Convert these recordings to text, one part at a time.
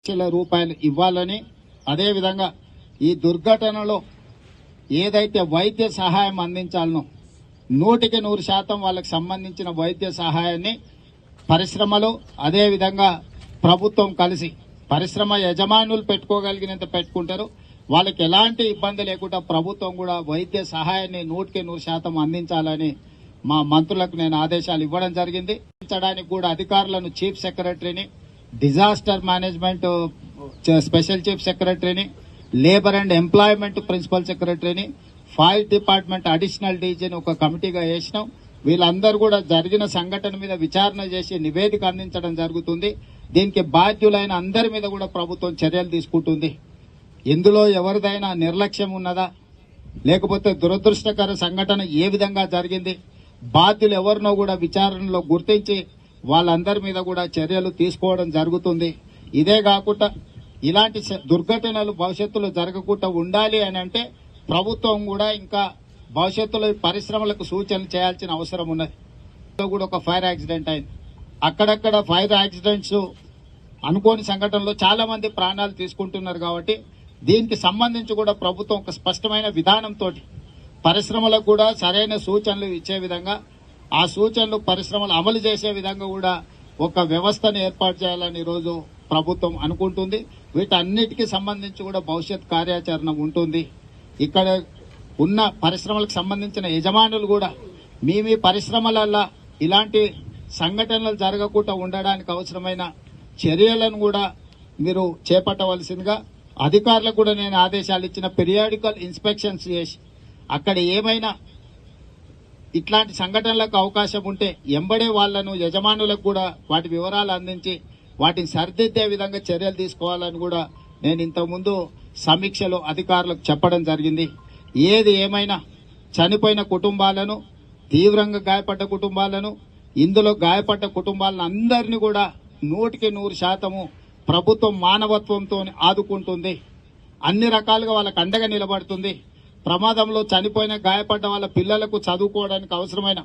లక్షల రూపాయలు ఇవ్వాలని, అదేవిధంగా ఈ దుర్ఘటనలో ఏదైతే వైద్య సహాయం అందించాలనో 100% వాళ్ళకి సంబంధించిన వైద్య సహాయాన్ని పరిశ్రమలు అదేవిధంగా ప్రభుత్వం కలిసి, పరిశ్రమ యజమానులు పెట్టుకోగలిగినంత పెట్టుకుంటారు. వాళ్ళకి ఎలాంటి ఇబ్బంది లేకుండా ప్రభుత్వం కూడా వైద్య సహాయాన్ని 100% అందించాలని మా మంత్రులకు నేను ఆదేశాలు ఇవ్వడం జరిగింది. అందించడానికి కూడా అధికారులను చీఫ్ సెక్రటరీని, డిజాస్టర్ మేనేజ్మెంట్ స్పెషల్ చీఫ్ సెక్రటరీని, లేబర్ అండ్ ఎంప్లాయ్మెంట్ ప్రిన్సిపల్ సెక్రటరీని, ఫైర్ డిపార్ట్మెంట్ అడిషనల్ డీజీని ఒక కమిటీగా వేసినాం. వీళ్ళందరూ కూడా జరిగిన సంఘటన మీద విచారణ చేసి నివేదిక అందించడం జరుగుతుంది. దీనికి బాధ్యులైన అందరి మీద కూడా ప్రభుత్వం చర్యలు తీసుకుంటుంది. ఇందులో ఎవరిదైనా నిర్లక్ష్యం ఉన్నదా, లేకపోతే దురదృష్టకర సంఘటన ఏ విధంగా జరిగింది, బాధ్యులు ఎవరినో కూడా విచారణలో గుర్తించి వాళ్ళందరి మీద కూడా చర్యలు తీసుకోవడం జరుగుతుంది. ఇదే కాకుండా ఇలాంటి దుర్ఘటనలు భవిష్యత్తులో జరగకుండా ఉండాలి అని అంటే ప్రభుత్వం కూడా ఇంకా భవిష్యత్తులో పరిశ్రమలకు సూచనలు చేయాల్సిన అవసరం ఉన్నది. కూడా ఒక ఫైర్ యాక్సిడెంట్ అయింది. అక్కడక్కడ ఫైర్ యాక్సిడెంట్స్ అనుకోని సంఘటనలో చాలా మంది ప్రాణాలు తీసుకుంటున్నారు. కాబట్టి దీనికి సంబంధించి కూడా ప్రభుత్వం ఒక స్పష్టమైన విధానంతో పరిశ్రమలకు కూడా సరైన సూచనలు ఇచ్చే విధంగా, ఆ సూచనలు పరిశ్రమలు అమలు చేసే విధంగా కూడా ఒక వ్యవస్థను ఏర్పాటు చేయాలని ఈరోజు ప్రభుత్వం అనుకుంటుంది. వీటన్నిటికీ సంబంధించి కూడా భవిష్యత్ కార్యాచరణ ఉంటుంది. ఇక్కడ ఉన్న పరిశ్రమలకు సంబంధించిన యజమానులు కూడా మీ పరిశ్రమలలో ఇలాంటి సంఘటనలు జరగకుండా ఉండడానికి అవసరమైన చర్యలను కూడా మీరు చేపట్టవలసిందిగా అధికారులకు కూడా నేను ఆదేశాలు ఇచ్చిన. పీరియాడికల్ ఇన్స్పెక్షన్స్ చేసి అక్కడ ఏమైనా ఇట్లాంటి సంఘటనలకు అవకాశం ఉంటే ఎంబడే వాళ్లను యజమానులకు కూడా వాటి వివరాలు అందించి వాటిని సరిదిద్దే విధంగా చర్యలు తీసుకోవాలని కూడా నేను ఇంతకుముందు సమీక్షలో అధికారులకు చెప్పడం జరిగింది. ఏది ఏమైనా చనిపోయిన కుటుంబాలను, తీవ్రంగా గాయపడ్డ కుటుంబాలను, ఇందులో గాయపడ్డ కుటుంబాలను అందరినీ కూడా 100% ప్రభుత్వం మానవత్వంతో ఆదుకుంటుంది. అన్ని రకాలుగా వాళ్ళకు అండగా నిలబడుతుంది. ప్రమాదంలో చనిపోయిన గాయపడ్డ వాళ్ళ పిల్లలకు చదువుకోవడానికి అవసరమైన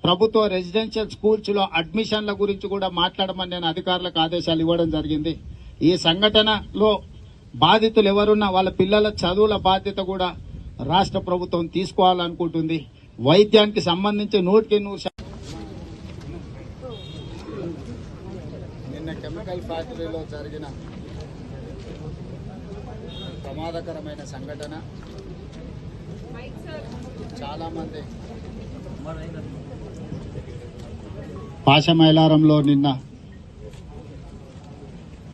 ప్రభుత్వ రెసిడెన్షియల్ స్కూల్స్ లో అడ్మిషన్ల గురించి కూడా మాట్లాడమని నేను అధికారులకు ఆదేశాలు ఇవ్వడం జరిగింది. ఈ సంఘటనలో బాధితులు ఎవరున్నా వాళ్ళ పిల్లల చదువుల బాధ్యత కూడా రాష్ట్ర ప్రభుత్వం తీసుకోవాలనుకుంటుంది. వైద్యానికి సంబంధించి 100% నిన్న కెమికల్ ఫ్యాక్టరీలో జరిగిన ప్రమాదకరమైన సంఘటన చాలా మంది పాశమైలారంలో నిన్న